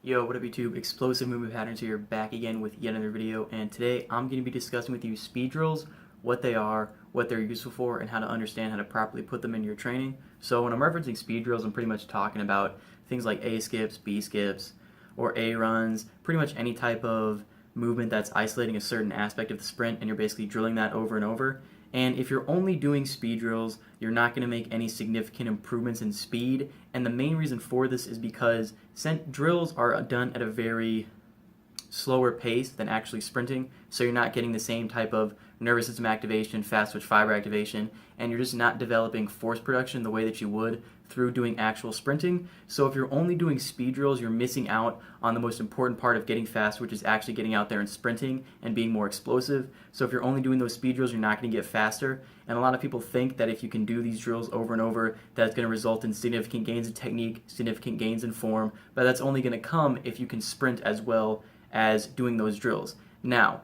Yo, what up YouTube? Explosive movement patterns here, back again with yet another video, and today I'm going to be discussing with you speed drills, what they are, what they're useful for, and how to understand how to properly put them in your training. So when I'm referencing speed drills, I'm pretty much talking about things like A skips, B skips, or A runs, pretty much any type of movement that's isolating a certain aspect of the sprint, and you're basically drilling that over and over. And if you're only doing speed drills, you're not going to make any significant improvements in speed. And the main reason for this is because drills are done at a very slower pace than actually sprinting. So you're not getting the same type of nervous system activation, fast twitch fiber activation, and you're just not developing force production the way that you would through doing actual sprinting. So if you're only doing speed drills, you're missing out on the most important part of getting fast, which is actually getting out there and sprinting and being more explosive. So if you're only doing those speed drills, you're not going to get faster. And a lot of people think that if you can do these drills over and over, that's going to result in significant gains in technique, significant gains in form, but that's only going to come if you can sprint as well as doing those drills. Now,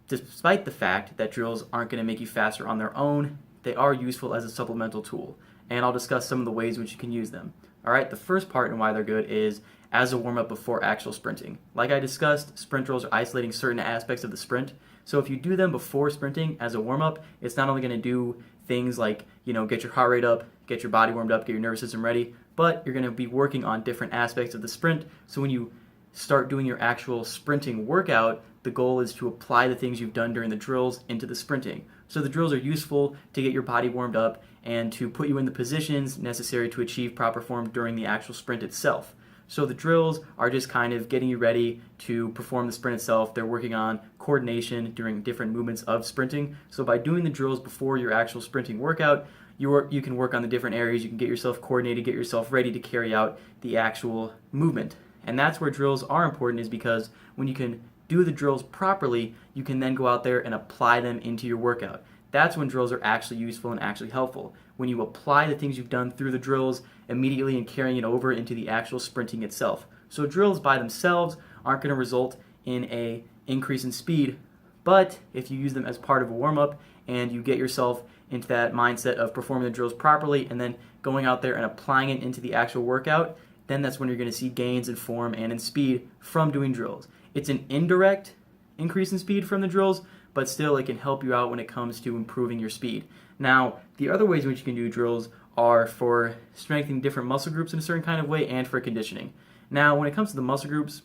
despite the fact that drills aren't going to make you faster on their own, they are useful as a supplemental tool, and I'll discuss some of the ways in which you can use them. Alright, the first part and why they're good is as a warm-up before actual sprinting. Like I discussed, sprint drills are isolating certain aspects of the sprint, so if you do them before sprinting as a warm-up, it's not only going to do things like, get your heart rate up, get your body warmed up, get your nervous system ready, but you're going to be working on different aspects of the sprint, so when you start doing your actual sprinting workout, the goal is to apply the things you've done during the drills into the sprinting. So the drills are useful to get your body warmed up and to put you in the positions necessary to achieve proper form during the actual sprint itself. So the drills are just kind of getting you ready to perform the sprint itself. They're working on coordination during different movements of sprinting. So by doing the drills before your actual sprinting workout, you can work on the different areas. You can get yourself coordinated, get yourself ready to carry out the actual movement. And that's where drills are important, is because when you can do the drills properly, you can then go out there and apply them into your workout. That's when drills are actually useful and actually helpful. When you apply the things you've done through the drills immediately and carrying it over into the actual sprinting itself. So drills by themselves aren't going to result in an increase in speed, but if you use them as part of a warm-up and you get yourself into that mindset of performing the drills properly and then going out there and applying it into the actual workout, then that's when you're going to see gains in form and in speed from doing drills. It's an indirect increase in speed from the drills, but still it can help you out when it comes to improving your speed. Now, the other ways in which you can do drills are for strengthening different muscle groups in a certain kind of way and for conditioning. Now, when it comes to the muscle groups,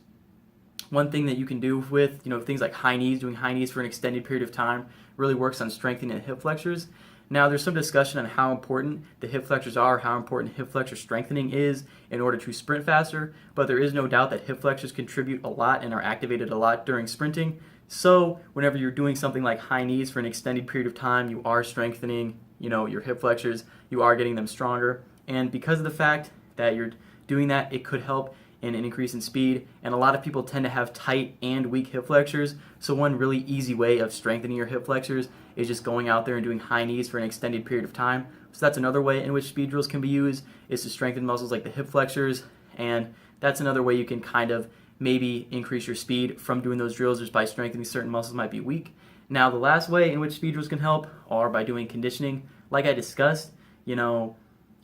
one thing that you can do with things like high knees, doing high knees for an extended period of time, really works on strengthening the hip flexors. Now, there's some discussion on how important the hip flexors are, how important hip flexor strengthening is in order to sprint faster, but there is no doubt that hip flexors contribute a lot and are activated a lot during sprinting. So whenever you're doing something like high knees for an extended period of time, you are strengthening, your hip flexors, you are getting them stronger. And because of the fact that you're doing that, it could help in an increase in speed, and a lot of people tend to have tight and weak hip flexors, so one really easy way of strengthening your hip flexors is just going out there and doing high knees for an extended period of time. So that's another way in which speed drills can be used, is to strengthen muscles like the hip flexors, and that's another way you can kind of maybe increase your speed from doing those drills, just by strengthening certain muscles might be weak. Now, the last way in which speed drills can help are by doing conditioning. Like I discussed,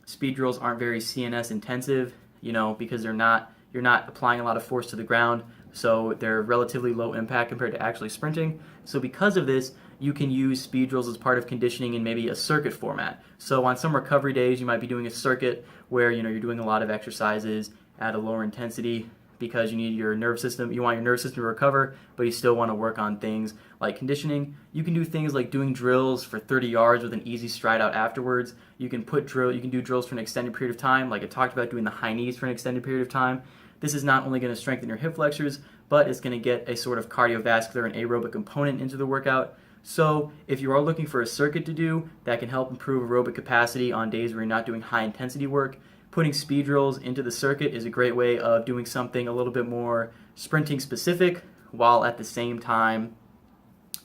speed drills aren't very CNS intensive, because you're not applying a lot of force to the ground, so they're relatively low impact compared to actually sprinting. So because of this, you can use speed drills as part of conditioning in maybe a circuit format. So on some recovery days, you might be doing a circuit where you're doing a lot of exercises at a lower intensity because you want your nervous system to recover, but you still want to work on things like conditioning. You can do things like doing drills for 30 yards with an easy stride out afterwards. You can do drills for an extended period of time, like I talked about, doing the high knees for an extended period of time. This is not only going to strengthen your hip flexors, but it's going to get a sort of cardiovascular and aerobic component into the workout. So if you are looking for a circuit to do that can help improve aerobic capacity on days where you're not doing high intensity work, putting speed drills into the circuit is a great way of doing something a little bit more sprinting specific, while at the same time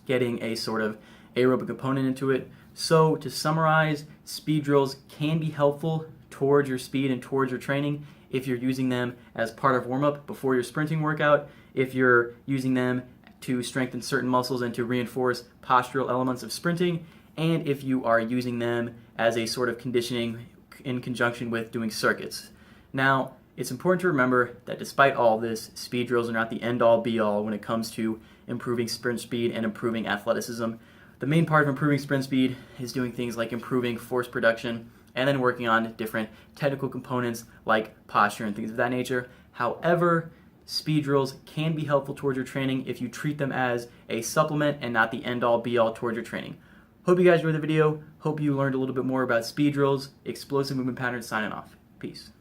getting a sort of aerobic component into it. So to summarize, speed drills can be helpful towards your speed and towards your training if you're using them as part of warm-up before your sprinting workout, if you're using them to strengthen certain muscles and to reinforce postural elements of sprinting, and if you are using them as a sort of conditioning in conjunction with doing circuits. Now, It's important to remember that despite all this, speed drills are not the end-all be-all when it comes to improving sprint speed and improving athleticism. The main part of improving sprint speed is doing things like improving force production and then working on different technical components like posture and things of that nature. However, speed drills can be helpful towards your training if you treat them as a supplement and not the end-all be-all towards your training. Hope you guys enjoyed the video. Hope you learned a little bit more about speed drills. Explosive movement patterns signing off. Peace.